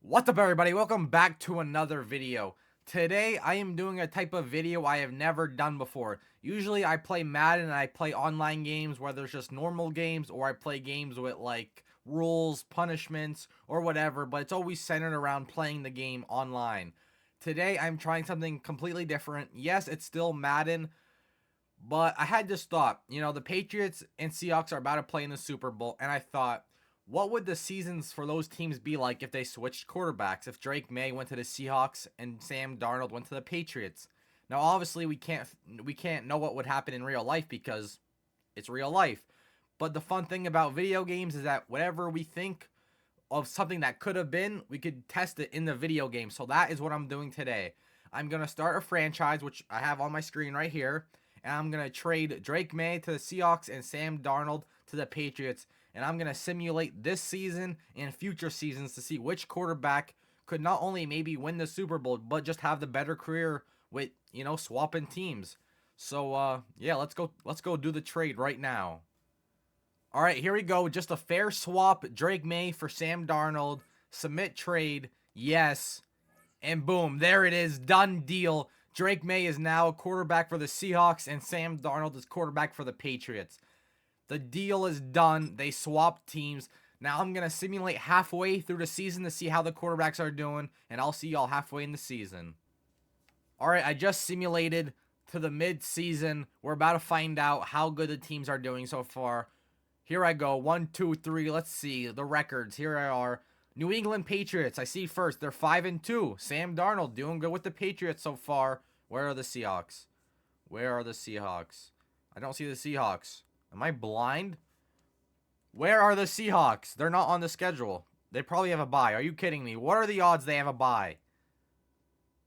What's up, everybody? Welcome back to another video. Today I am doing a type of video I have never done before. Usually I play Madden and I play online games, whether it's just normal games or I play games with like rules, punishments, or whatever, but it's always centered around playing the game online. Today I'm trying something completely different. Yes, it's still Madden, but I had this thought. The Patriots and Seahawks are about to play in the Super Bowl, and I thought, what would the seasons for those teams be like if they switched quarterbacks? If Drake Maye went to the Seahawks and Sam Darnold went to the Patriots? Now, obviously, we can't know what would happen in real life because it's real life. But the fun thing about video games is that whatever we think of something that could have been, we could test it in the video game. So that is what I'm doing today. I'm gonna start a franchise, which I have on my screen right here, and I'm gonna trade Drake Maye to the Seahawks and Sam Darnold to the Patriots, and I'm gonna simulate this season and future seasons to see which quarterback could not only maybe win the Super Bowl, but just have the better career with swapping teams. So yeah, let's go do the trade right now. All right, here we go. Just a fair swap. Drake Maye for Sam Darnold. Submit trade. Yes. And boom, there it is. Done deal. Drake Maye is now a quarterback for the Seahawks, and Sam Darnold is quarterback for the Patriots. The deal is done. They swapped teams. Now I'm going to simulate halfway through the season to see how the quarterbacks are doing, and I'll see y'all halfway in the season. All right, I just simulated to the mid-season. We're about to find out how good the teams are doing so far. Here I go. 1, 2, 3. Let's see the records. Here I are. New England Patriots. I see first. They're 5-2. Sam Darnold doing good with the Patriots so far. Where are the Seahawks? Where are the Seahawks? I don't see the Seahawks. Am I blind? Where are the Seahawks? They're not on the schedule. They probably have a bye. Are you kidding me? What are the odds they have a bye?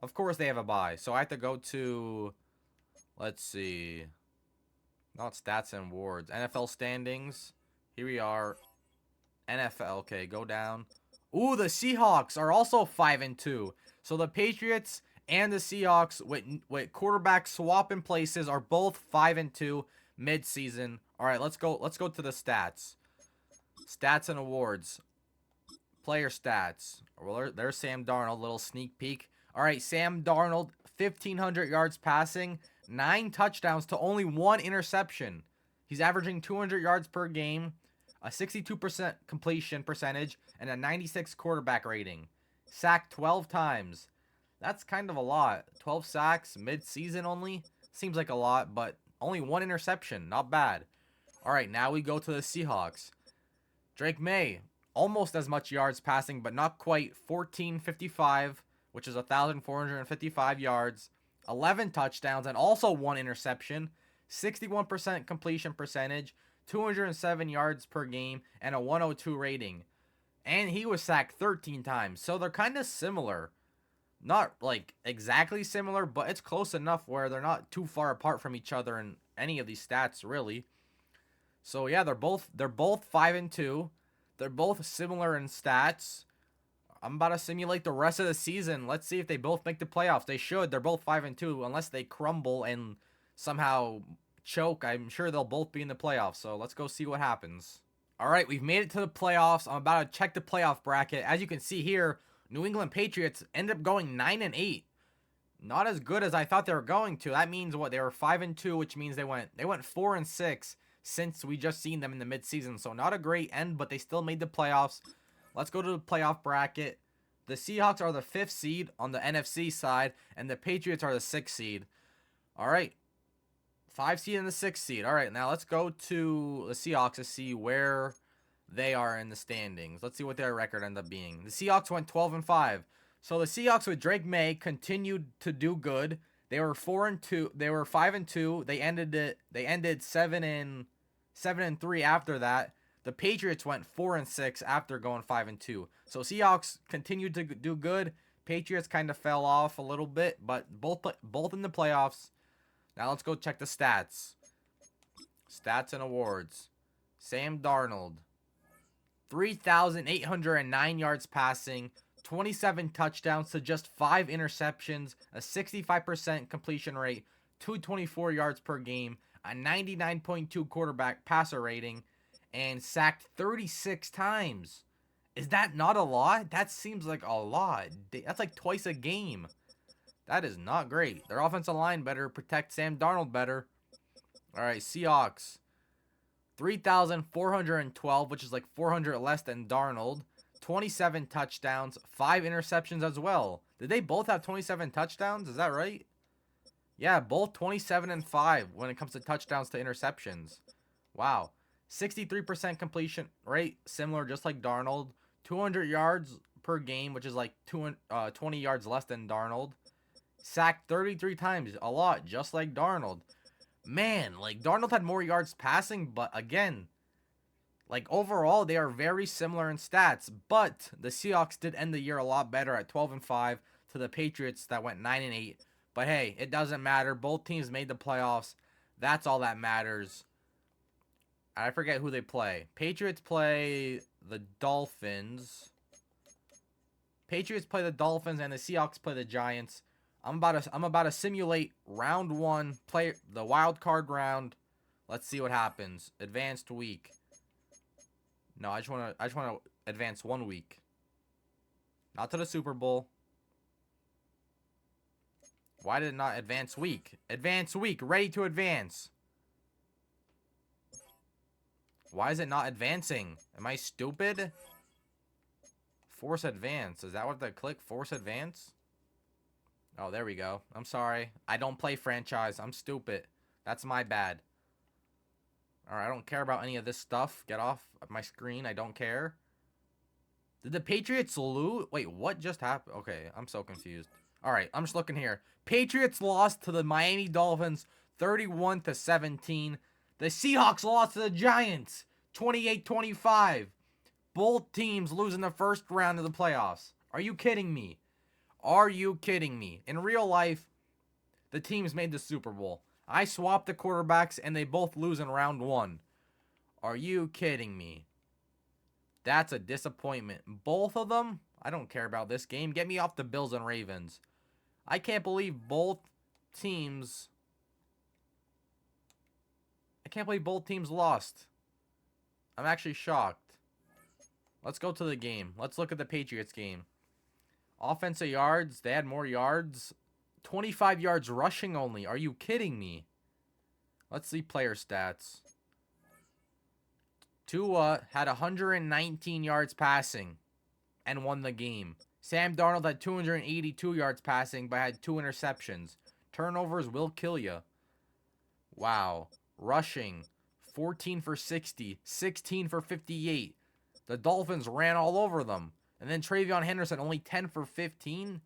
Of course they have a bye. So I have to go to, let's see, not stats and awards. NFL standings. Here we are. NFL. Okay, go down. Ooh, the Seahawks are also 5-2. So the Patriots and the Seahawks with quarterback swap in places are both 5-2 mid-season. All right, let's go to the stats. Stats and awards. Player stats. Well, there's Sam Darnold, little sneak peek. All right, Sam Darnold, 1,500 yards passing, 9 touchdowns to only 1 interception. He's averaging 200 yards per game, a 62% completion percentage, and a 96 quarterback rating. Sacked 12 times. That's kind of a lot. 12 sacks mid-season only. Seems like a lot, but only 1 interception. Not bad. All right, now we go to the Seahawks. Drake Maye, almost as much yards passing, but not quite. 1,455, which is 1,455 yards. 11 touchdowns, and also 1 interception. 61% completion percentage. 207 yards per game, and a 102 rating. And he was sacked 13 times. So they're kind of similar. Not like exactly similar, but it's close enough where they're not too far apart from each other in any of these stats, really. So yeah, they're both 5-2. They're both similar in stats. I'm about to simulate the rest of the season. Let's see if they both make the playoffs. They should. They're both 5-2 unless they crumble and somehow choke. I'm sure they'll both be in the playoffs. So let's go see what happens. All right, we've made it to the playoffs. I'm about to check the playoff bracket. As you can see here, New England Patriots end up going 9-8. Not as good as I thought they were going to. That means what? They were 5-2, which means they went 4-6 since we just seen them in the midseason. So not a great end, but they still made the playoffs. Let's go to the playoff bracket. The Seahawks are the 5th seed on the NFC side, and the Patriots are the 6th seed. All right. 5 seed and the 6th seed. All right, now let's go to the Seahawks to see where they are in the standings. Let's see what their record ended up being. The Seahawks went 12-5. So the Seahawks with Drake Maye continued to do good. They were 4-2. They were 5-2. They ended 7-3 after that. The Patriots went 4-6 after going 5-2. So Seahawks continued to do good. Patriots kind of fell off a little bit, but both in the playoffs. Now let's go check the stats. Stats and awards. Sam Darnold, 3,809 yards passing, 27 touchdowns to just 5 interceptions, a 65% completion rate, 224 yards per game, a 99.2 quarterback passer rating, and sacked 36 times. Is that not a lot? That seems like a lot. That's like twice a game. That is not great. Their offensive line better protect Sam Darnold better. All right, Seahawks. 3,412, which is like 400 less than Darnold. 27 touchdowns, 5 interceptions as well. Did they both have 27 touchdowns? Is that right? Yeah, both 27 and 5 when it comes to touchdowns to interceptions. Wow. 63% completion rate, similar just like Darnold. 200 yards per game, which is like 20 yards less than Darnold. Sacked 33 times, a lot, just like Darnold. Man, like Darnold had more yards passing, but again, like overall, they are very similar in stats. But the Seahawks did end the year a lot better at 12-5 to the Patriots that went 9-8. But hey, it doesn't matter. Both teams made the playoffs. That's all that matters. I forget who they play. Patriots play the Dolphins. Patriots play the Dolphins and the Seahawks play the Giants. I'm about to simulate round 1, play the wild card round. Let's see what happens. Advanced week. No, I just want to advance 1 week. Not to the Super Bowl. Why did it not advance week? Advance week, ready to advance. Why is it not advancing? Am I stupid? Force advance. Is that what I click? Force advance? Oh, there we go. I'm sorry. I don't play franchise. I'm stupid. That's my bad. Alright, I don't care about any of this stuff. Get off my screen. I don't care. Did the Patriots lose? Wait, what just happened? Okay, I'm so confused. Alright, I'm just looking here. Patriots lost to the Miami Dolphins 31-17. The Seahawks lost to the Giants 28-25. Both teams losing the first round of the playoffs. Are you kidding me? Are you kidding me? In real life, the teams made the Super Bowl. I swapped the quarterbacks and they both lose in round 1. Are you kidding me? That's a disappointment. Both of them? I don't care about this game. Get me off the Bills and Ravens. I can't believe both teams... I can't believe both teams lost. I'm actually shocked. Let's go to the game. Let's look at the Patriots game. Offensive yards, they had more yards. 25 yards rushing only. Are you kidding me? Let's see player stats. Tua had 119 yards passing and won the game. Sam Darnold had 282 yards passing but had 2 interceptions. Turnovers will kill you. Wow. Rushing, 14 for 60, 16 for 58. The Dolphins ran all over them. And then Travion Henderson, only 10 for 15.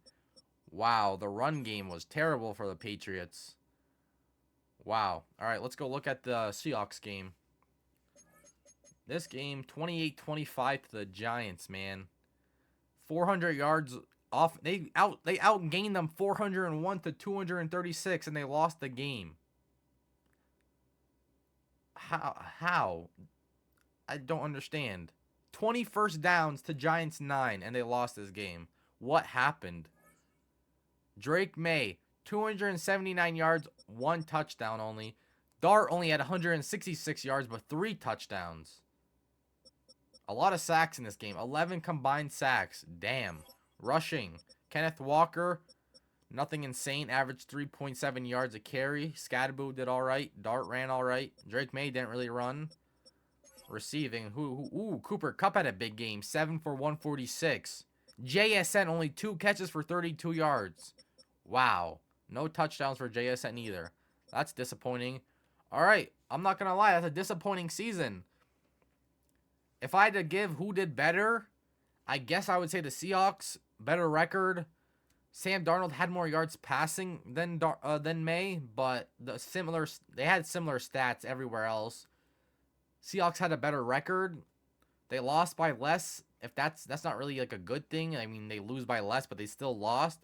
Wow, the run game was terrible for the Patriots. Wow. All right, let's go look at the Seahawks game. This game, 28-25 to the Giants, man. 400 yards off. They outgained them 401-236, and they lost the game. How? I don't understand. 20 first downs to Giants 9, and they lost this game. What happened? Drake May, 279 yards, 1 touchdown only. Dart only had 166 yards, but 3 touchdowns. A lot of sacks in this game. 11 combined sacks. Damn. Rushing. Kenneth Walker, nothing insane. Averaged 3.7 yards a carry. Scadaboo did all right. Dart ran all right. Drake May didn't really run. Receiving. Ooh, Cooper Kupp had a big game. 7 for 146. JSN only 2 catches for 32 yards. Wow. No touchdowns for JSN either. That's disappointing. All right. I'm not going to lie. That's a disappointing season. If I had to give who did better, I guess I would say the Seahawks. Better record. Sam Darnold had more yards passing than May, but they had similar stats everywhere else. Seahawks had a better record. They lost by less. If that's not really like a good thing. I mean, they lose by less, but they still lost.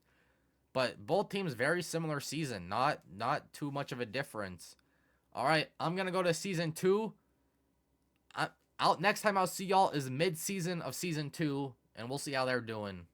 But both teams very similar season. Not too much of a difference. All right, I'm gonna go to season 2. Next time I'll see y'all is mid-season of season 2, and we'll see how they're doing.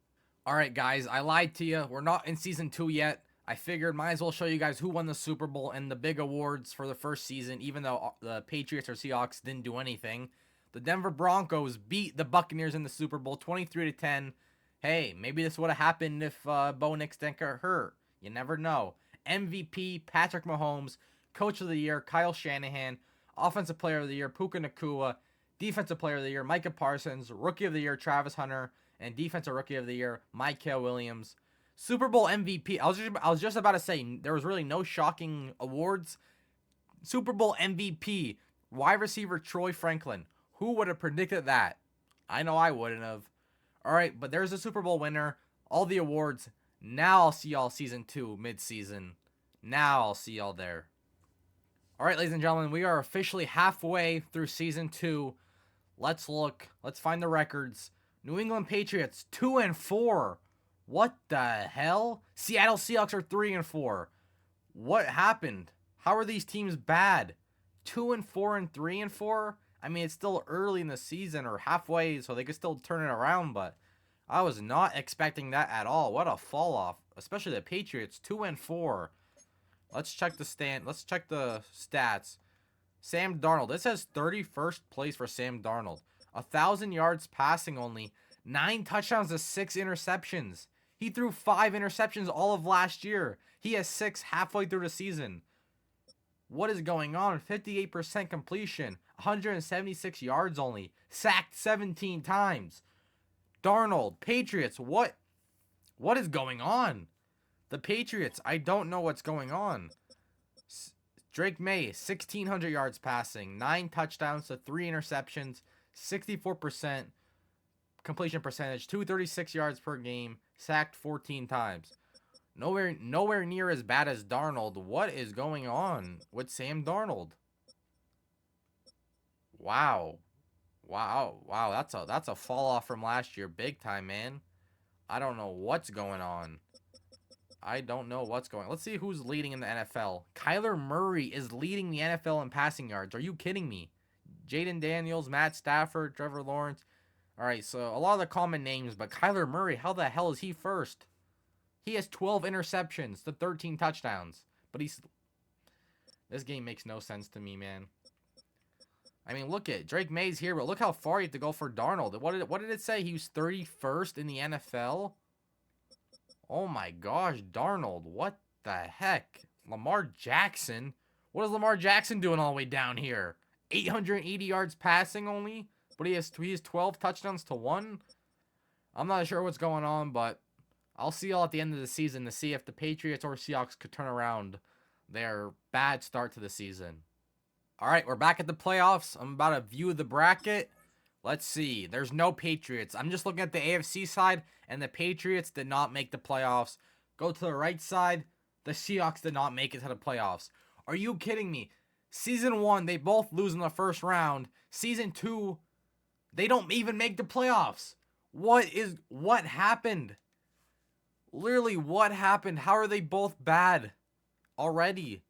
All right, guys, I lied to you. We're not in season 2 yet. I figured might as well show you guys who won the Super Bowl and the big awards for the first season, even though the Patriots or Seahawks didn't do anything. The Denver Broncos beat the Buccaneers in the Super Bowl 23-10. Hey, maybe this would have happened if Bo Nix didn't get hurt. You never know. MVP, Patrick Mahomes. Coach of the Year, Kyle Shanahan. Offensive Player of the Year, Puka Nacua. Defensive Player of the Year, Micah Parsons. Rookie of the Year, Travis Hunter. And Defensive Rookie of the Year, Micah Williams. Super Bowl MVP. I was just about to say, there was really no shocking awards. Super Bowl MVP, wide receiver Troy Franklin. Who would have predicted that? I know I wouldn't have. All right, but there's a Super Bowl winner. All the awards. Now I'll see y'all season 2, mid-season. Now I'll see y'all there. All right, ladies and gentlemen, we are officially halfway through season 2. Let's look. Let's find the records. New England Patriots 2-4. What the hell? Seattle Seahawks are 3-4. What happened? How are these teams bad? 2-4 and 3-4? I mean, it's still early in the season or halfway, so they could still turn it around, but I was not expecting that at all. What a fall off, especially the Patriots, 2-4. Let's check the stats. Sam Darnold. This says 31st place for Sam Darnold. 1,000 yards passing only. 9 touchdowns to 6 interceptions. He threw 5 interceptions all of last year. He has 6 halfway through the season. What is going on? 58% completion. 176 yards only. Sacked 17 times. Darnold. Patriots. What is going on? The Patriots. I don't know what's going on. Drake Maye. 1,600 yards passing. 9 touchdowns to 3 interceptions. 64% completion percentage. 236 yards per game. Sacked 14 times. Nowhere near as bad as Darnold. What is going on with Sam Darnold? Wow. That's a fall off from last year, big time, man. I don't know what's going on. Let's see who's leading in the NFL. Kyler Murray is leading the NFL in passing yards. Are you kidding me? Jaden Daniels, Matt Stafford, Trevor Lawrence. All right, so a lot of the common names, but Kyler Murray, how the hell is he first? He has 12 interceptions to 13 touchdowns. But this game makes no sense to me, man. I mean, look at Drake Maye's here, but look how far you have to go for Darnold. What did it say? He was 31st in the NFL? Oh my gosh, Darnold. What the heck? Lamar Jackson? What is Lamar Jackson doing all the way down here? 880 yards passing only? But he has 12 touchdowns to 1? I'm not sure what's going on, but I'll see y'all at the end of the season to see if the Patriots or Seahawks could turn around their bad start to the season. All right, we're back at the playoffs. I'm about to view the bracket. Let's see. There's no Patriots. I'm just looking at the AFC side, and the Patriots did not make the playoffs. Go to the right side. The Seahawks did not make it to the playoffs. Are you kidding me? Season 1, they both lose in the first round. Season 2, they don't even make the playoffs. What happened? Literally, what happened? How are they both bad already?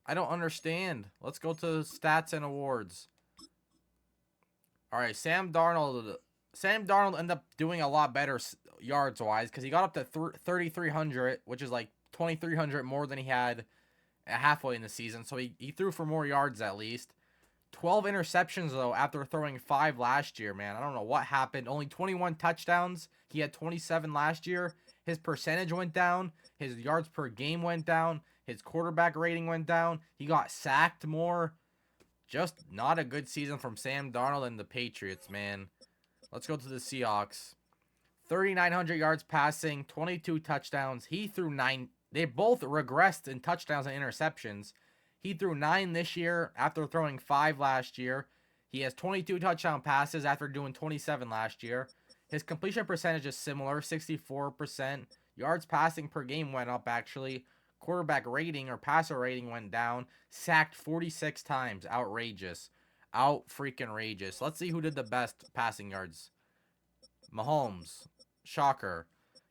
I don't understand. Let's go to stats and awards. All right, Sam Darnold ended up doing a lot better yards-wise because he got up to 3,300, which is like 2,300 more than he had halfway in the season. So he threw for more yards at least. 12 interceptions, though, after throwing 5 last year, man. I don't know what happened. Only 21 touchdowns. He had 27 last year. His percentage went down. His yards per game went down. His quarterback rating went down. He got sacked more. Just not a good season from Sam Darnold and the Patriots, man. Let's go to the Seahawks. 3,900 yards passing, 22 touchdowns. He threw 9. They both regressed in touchdowns and interceptions. He threw 9 this year after throwing 5 last year. He has 22 touchdown passes after doing 27 last year. His completion percentage is similar, 64%. Yards passing per game went up, actually. Quarterback rating or passer rating went down. Sacked 46 times. Outrageous. Out-freaking-rageous. Let's see who did the best passing yards. Mahomes. Shocker.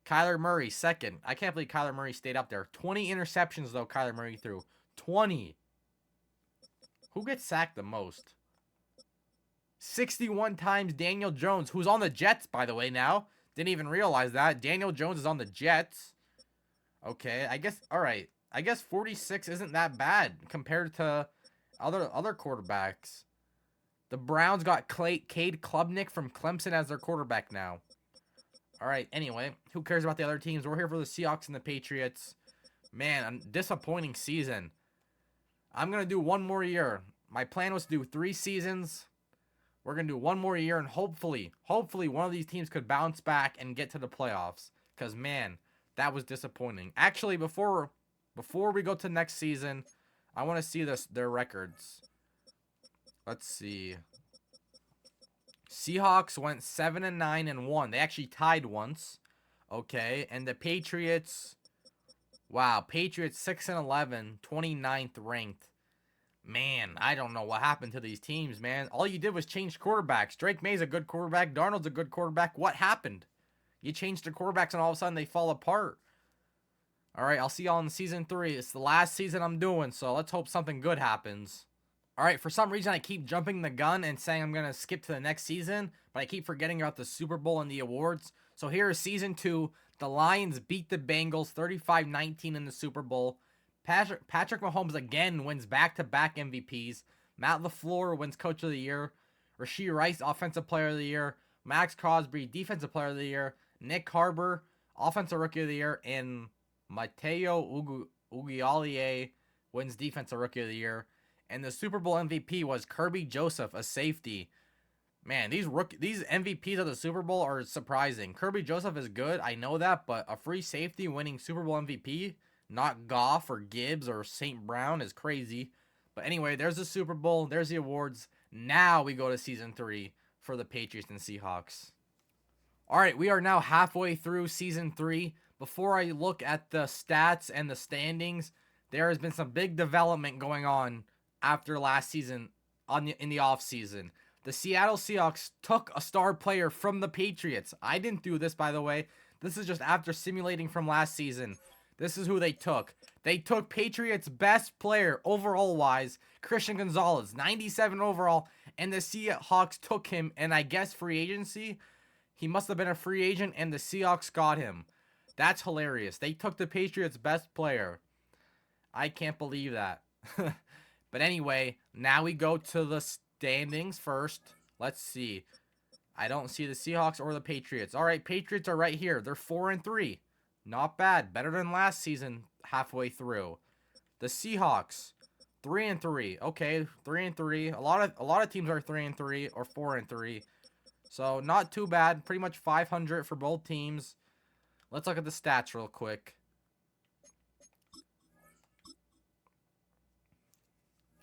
Kyler Murray, second. I can't believe Kyler Murray stayed up there. 20 interceptions, though, Kyler Murray threw. 20. Who gets sacked the most? 61 times Daniel Jones, who's on the Jets, by the way, now. Didn't even realize that. Daniel Jones is on the Jets. Okay, I guess, all right. I guess 46 isn't that bad compared to other quarterbacks. The Browns got Cade Klubnik from Clemson as their quarterback now. All right, anyway, who cares about the other teams? We're here for the Seahawks and the Patriots. Man, a disappointing season. I'm going to do one more year. My plan was to do 3 seasons. We're going to do one more year, and hopefully one of these teams could bounce back and get to the playoffs. Because, man, that was disappointing. Actually, before we go to next season, I want to see their records. Let's see. Seahawks went 7-9-1. They actually tied once. Okay, and the Patriots, wow, Patriots 6-11, 29th ranked. Man, I don't know what happened to these teams, man. All you did was change quarterbacks. Drake May's a good quarterback. Darnold's a good quarterback. What happened? You changed the quarterbacks and all of a sudden they fall apart. All right, I'll see y'all in season 3. It's the last season I'm doing, so let's hope something good happens. All right, for some reason I keep jumping the gun and saying I'm going to skip to the next season, but I keep forgetting about the Super Bowl and the awards. So here is season 2. The Lions beat the Bengals 35-19 in the Super Bowl. Patrick Mahomes again wins back-to-back MVPs. Matt LaFleur wins Coach of the Year. Rashee Rice, Offensive Player of the Year. Max Crosby, Defensive Player of the Year. Nick Harbor, Offensive Rookie of the Year. And Mateo Ugialier wins Defensive Rookie of the Year. And the Super Bowl MVP was Kirby Joseph, a safety. Man, these MVPs of the Super Bowl are surprising. Kirby Joseph is good, I know that, but a free safety winning Super Bowl MVP, not Goff or Gibbs or St. Brown, is crazy. But anyway, there's the Super Bowl, there's the awards. Now we go to season 3 for the Patriots and Seahawks. All right, we are now halfway through season 3. Before I look at the stats and the standings, there has been some big development going on after last season in the offseason. The Seattle Seahawks took a star player from the Patriots. I didn't do this, by the way. This is just after simulating from last season. This is who they took. They took Patriots' best player overall-wise, Christian Gonzalez, 97 overall, and the Seahawks took him, and I guess free agency. He must have been a free agent, and the Seahawks got him. That's hilarious. They took the Patriots' best player. I can't believe that. But anyway, now we go to the standings first. Let's see. I don't see the Seahawks or the Patriots. All right, Patriots are right here. They're 4-3. Not bad. Better than last season halfway through. The Seahawks, 3-3. Okay, 3-3. A lot of teams are 3-3 or 4-3. So not too bad. Pretty much 500 for both teams. Let's look at the stats real quick.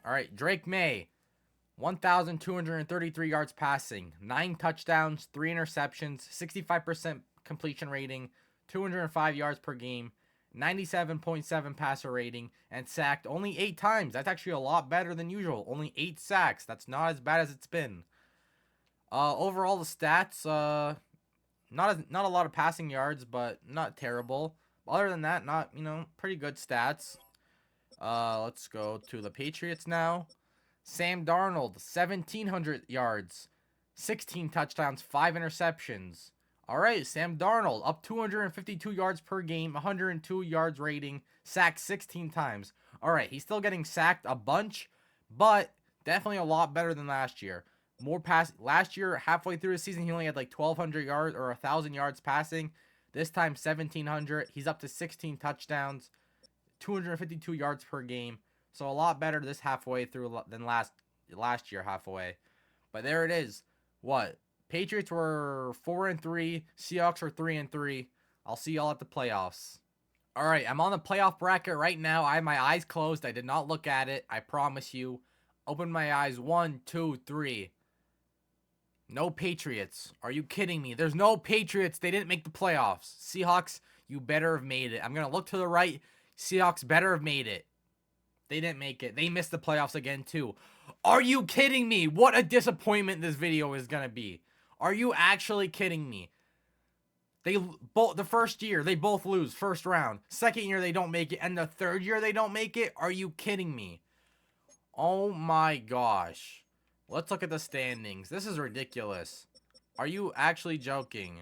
All right, Drake May, 1,233 yards passing, 9 touchdowns, 3 interceptions, 65% completion rating, 205 yards per game, 97.7 passer rating, and sacked only 8 times. That's actually a lot better than usual. Only 8 sacks. That's not as bad as it's been. Overall, the stats, not a lot of passing yards, but not terrible. Other than that, pretty good stats. Let's go to the Patriots now. Sam Darnold, 1,700 yards, 16 touchdowns, 5 interceptions. All right, Sam Darnold, up 252 yards per game, 102 yards rating, sacked 16 times. All right, he's still getting sacked a bunch, but definitely a lot better than last year. Last year, halfway through the season, he only had like 1,200 yards or 1,000 yards passing. This time, 1,700. He's up to 16 touchdowns. 252 yards per game, so a lot better this halfway through than last year halfway. But there it is. What? Patriots were 4-3, Seahawks were 3-3. I'll see y'all at the playoffs. All right, I'm on the playoff bracket right now. I have my eyes closed. I did not look at it. I promise you. Open my eyes. 1, 2, 3. No Patriots. Are you kidding me? There's no Patriots. They didn't make the playoffs. Seahawks, you better have made it. I'm going to look to the right. Seahawks better have made it. They didn't make it. They missed the playoffs again, too. Are you kidding me? What a disappointment this video is going to be. Are you actually kidding me? The first year, they both lose first round. Second year, they don't make it. And the third year, they don't make it? Are you kidding me? Oh, my gosh. Let's look at the standings. This is ridiculous. Are you actually joking?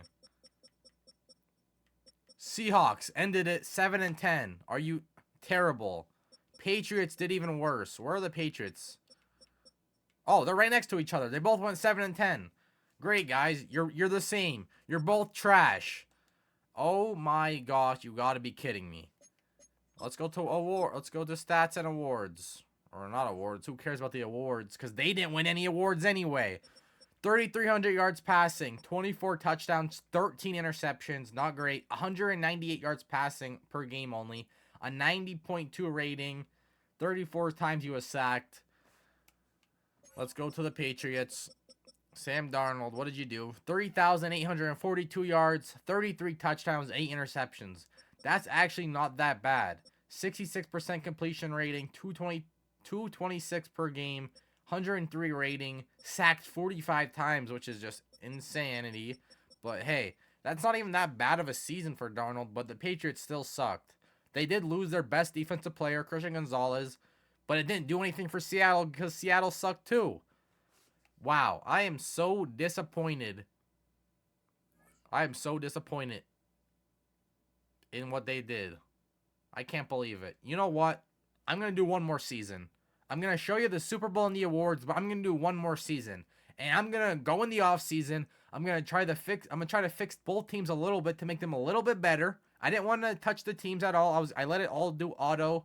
Seahawks ended it 7-10. Are you terrible? Patriots did even worse. Where are the Patriots? Oh, they're right next to each other. They both went 7 and 10. Great, guys. You're the same. You're both trash. Oh my gosh, you gotta be kidding me. Let's go to award. Let's go to stats and awards. Or not awards. Who cares about the awards? Because they didn't win any awards anyway. 3,300 yards passing, 24 touchdowns, 13 interceptions. Not great. 198 yards passing per game only. A 90.2 rating. 34 times he was sacked. Let's go to the Patriots. Sam Darnold, what did you do? 3,842 yards, 33 touchdowns, 8 interceptions. That's actually not that bad. 66% completion rating, 226 per game, 103 rating, sacked 45 times, which is just insanity. But hey, that's not even that bad of a season for Darnold, but the Patriots still sucked. They did lose their best defensive player, Christian Gonzalez, but it didn't do anything for Seattle because Seattle sucked too. Wow, I am so disappointed. I am so disappointed in what they did. I can't believe it. You know what? I'm going to do one more season. I'm going to show you the Super Bowl and the awards, but I'm going to do one more season. And I'm going to go in the offseason. I'm going to try to fix both teams a little bit to make them a little bit better. I didn't want to touch the teams at all. I let it all do auto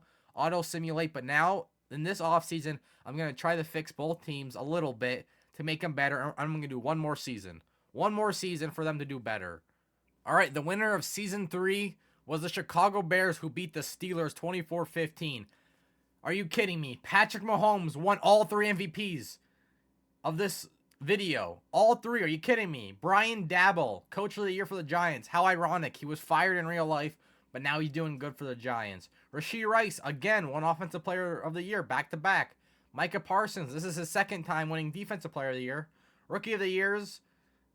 simulate, but now in this offseason, I'm going to try to fix both teams a little bit to make them better. I'm going to do one more season. One more season for them to do better. All right, the winner of Season 3 was the Chicago Bears, who beat the Steelers 24-15. Are you kidding me? Patrick Mahomes won all 3 MVPs of this video. All 3. Are you kidding me? Brian Daboll, Coach of the Year for the Giants. How ironic. He was fired in real life, but now he's doing good for the Giants. Rashee Rice, again, won Offensive Player of the Year back-to-back. Micah Parsons, this is his second time winning Defensive Player of the Year. Rookie of the Years,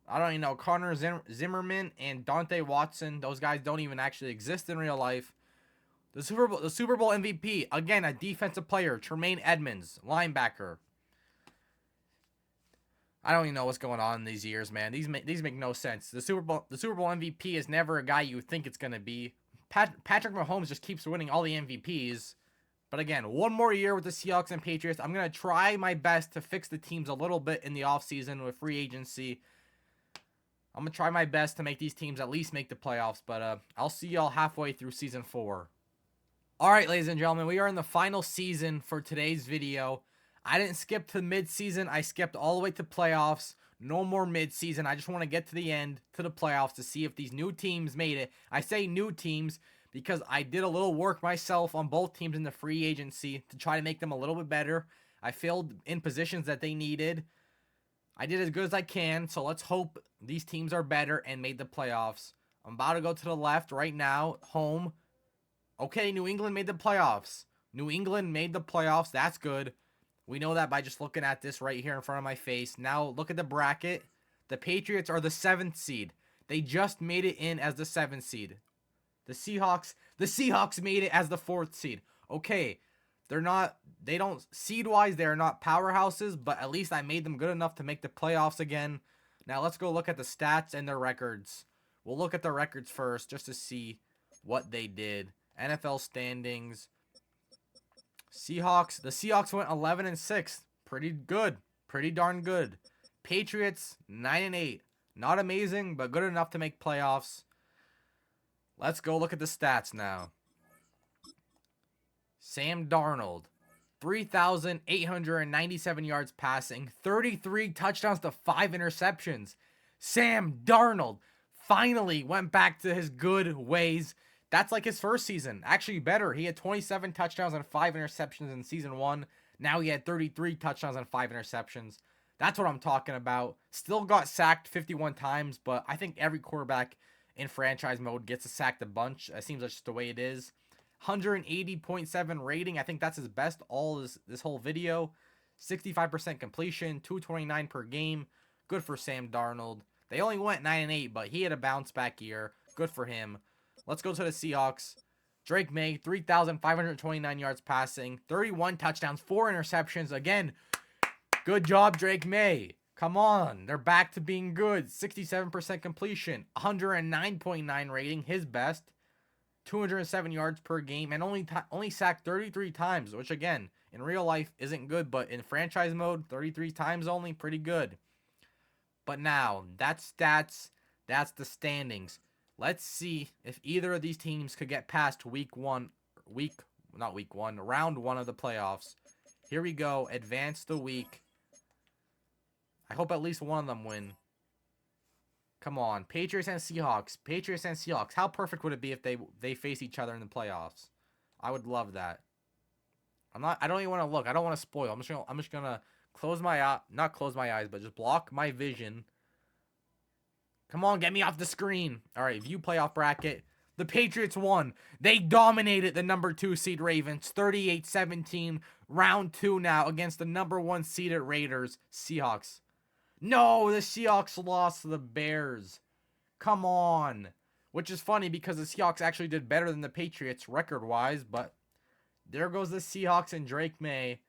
I don't even know, Connor Zimmerman and Dante Watson. Those guys don't even actually exist in real life. The Super Bowl MVP, again, a defensive player, Tremaine Edmonds, linebacker. I don't even know what's going on in these years, man. These make no sense. The Super Bowl MVP is never a guy you think it's going to be. Patrick Mahomes just keeps winning all the MVPs. But again, one more year with the Seahawks and Patriots. I'm going to try my best to fix the teams a little bit in the offseason with free agency. I'm going to try my best to make these teams at least make the playoffs. But I'll see y'all halfway through Season 4. All right, ladies and gentlemen, we are in the final season for today's video. I didn't skip to mid-season. I skipped all the way to playoffs. No more mid-season. I just want to get to the end, to the playoffs, to see if these new teams made it. I say new teams because I did a little work myself on both teams in the free agency to try to make them a little bit better. I filled in positions that they needed. I did as good as I can, so let's hope these teams are better and made the playoffs. I'm about to go to the left right now, home. Okay, New England made the playoffs. New England made the playoffs. That's good. We know that by just looking at this right here in front of my face. Now, look at the bracket. The Patriots are the 7th seed. They just made it in as the 7th seed. The Seahawks made it as the 4th seed. Okay, seed-wise, they're not powerhouses, but at least I made them good enough to make the playoffs again. Now, let's go look at the stats and their records. We'll look at the records first just to see what they did. NFL standings. The Seahawks went 11-6. Pretty good. Pretty darn good. Patriots, 9-8. Not amazing, but good enough to make playoffs. Let's go look at the stats now. Sam Darnold, 3,897 yards passing, 33 touchdowns to 5 interceptions. Sam Darnold finally went back to his good ways. That's like his first season. Actually better. He had 27 touchdowns and 5 interceptions in season 1. Now he had 33 touchdowns and 5 interceptions. That's what I'm talking about. Still got sacked 51 times, but I think every quarterback in franchise mode gets sacked a bunch. It seems like just the way it is. 180.7 rating. I think that's his best all this whole video. 65% completion, 229 per game. Good for Sam Darnold. They only went 9-8, but he had a bounce back year. Good for him. Let's go to the Seahawks. Drake May, 3,529 yards passing, 31 touchdowns, 4 interceptions. Again, good job, Drake May. Come on. They're back to being good. 67% completion, 109.9 rating, his best. 207 yards per game, and only sacked 33 times, which again, in real life isn't good, but in franchise mode, 33 times only, pretty good. But now, that's stats, that's the standings. Let's see if either of these teams could get past round one of the playoffs. Here we go, advance the week. I hope at least one of them win. Come on, Patriots and Seahawks. Patriots and Seahawks. How perfect would it be if they face each other in the playoffs? I would love that. I don't even want to look. I don't want to spoil. I'm just gonna close my not close my eyes, but just block my vision. Come on, get me off the screen. All right, view playoff bracket. The Patriots won. They dominated the number 2 seed Ravens, 38-17. Round 2 now against the number 1 seeded Raiders, Seahawks. No, the Seahawks lost to the Bears. Come on. Which is funny because the Seahawks actually did better than the Patriots record-wise, but there goes the Seahawks and Drake Maye.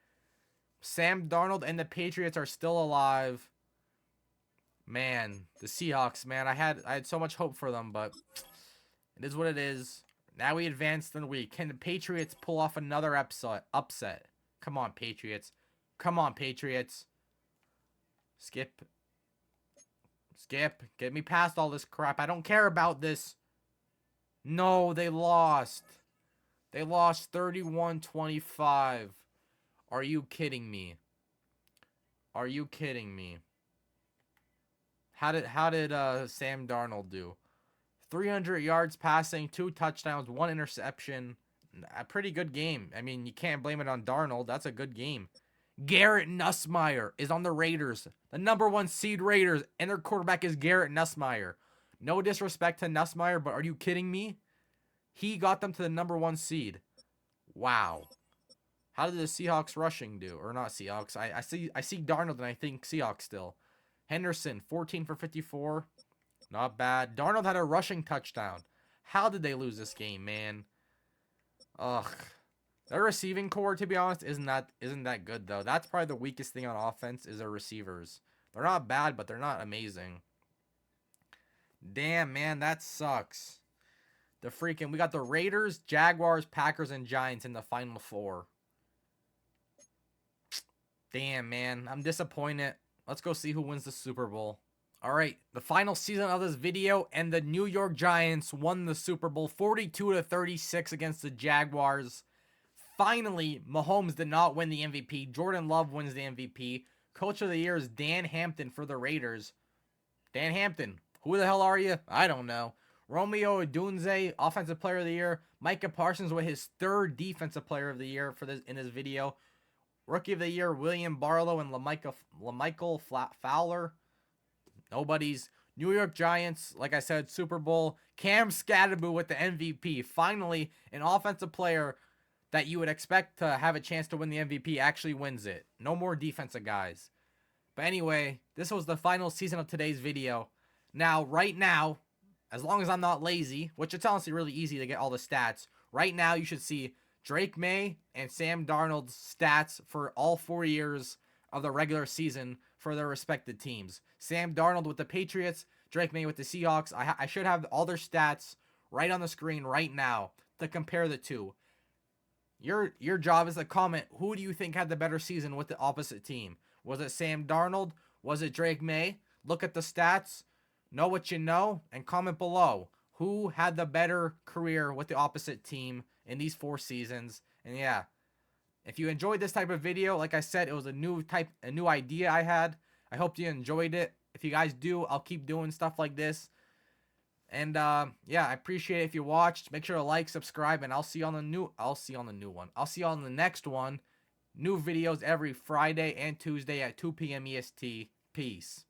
Sam Darnold and the Patriots are still alive. Man, the Seahawks, man, I had so much hope for them, but it is what it is. Now we advance the week. Can the Patriots pull off another upset? Come on, Patriots. Come on, Patriots. Skip. Get me past all this crap. I don't care about this. No, they lost. They lost 31-25. Are you kidding me? Are you kidding me? How did Sam Darnold do? 300 yards passing, 2 touchdowns, 1 interception. A pretty good game. I mean, you can't blame it on Darnold. That's a good game. Garrett Nussmeier is on the Raiders, the number 1 seed Raiders, and their quarterback is Garrett Nussmeier. No disrespect to Nussmeier, but are you kidding me? He got them to the number 1 seed. Wow. How did the Seahawks rushing do? Or not Seahawks. I see Darnold and I think Seahawks still. Henderson, 14 for 54. Not bad. Darnold had a rushing touchdown. How did they lose this game, man? Ugh. Their receiving core, to be honest, isn't that good, though. That's probably the weakest thing on offense is their receivers. They're not bad, but they're not amazing. Damn, man, that sucks. We got the Raiders, Jaguars, Packers, and Giants in the Final 4. Damn, man, I'm disappointed. Let's go see who wins the Super Bowl. All right, the final season of this video, and the New York Giants won the Super Bowl 42-36 against the Jaguars. Finally, Mahomes did not win the MVP. Jordan Love wins the MVP. Coach of the Year is Dan Hampton for the Raiders. Dan Hampton, who the hell are you? I don't know. Romeo Odunze, Offensive Player of the Year. Micah Parsons with his 3rd Defensive Player of the Year in this video. Rookie of the Year, William Barlow and LaMichael Fowler. Nobody's. New York Giants, like I said, Super Bowl. Cam Scatterboo with the MVP. Finally, an offensive player that you would expect to have a chance to win the MVP actually wins it. No more defensive guys. But anyway, this was the final season of today's video. Now, right now, as long as I'm not lazy, which it's honestly really easy to get all the stats, right now you should see Drake Maye and Sam Darnold's stats for all 4 years of the regular season for their respective teams. Sam Darnold with the Patriots, Drake Maye with the Seahawks. I should have all their stats right on the screen right now to compare the two. Your job is to comment, who do you think had the better season with the opposite team? Was it Sam Darnold? Was it Drake Maye? Look at the stats, know what you know, and comment below. Who had the better career with the opposite team in these 4 seasons? And yeah, if you enjoyed this type of video, like I said, it was a new idea I had. I hope you enjoyed it. If you guys do, I'll keep doing stuff like this. And yeah, I appreciate it if you watched. Make sure to like, subscribe, and I'll see you on the next one. New videos every Friday and Tuesday at 2 p.m. EST. Peace.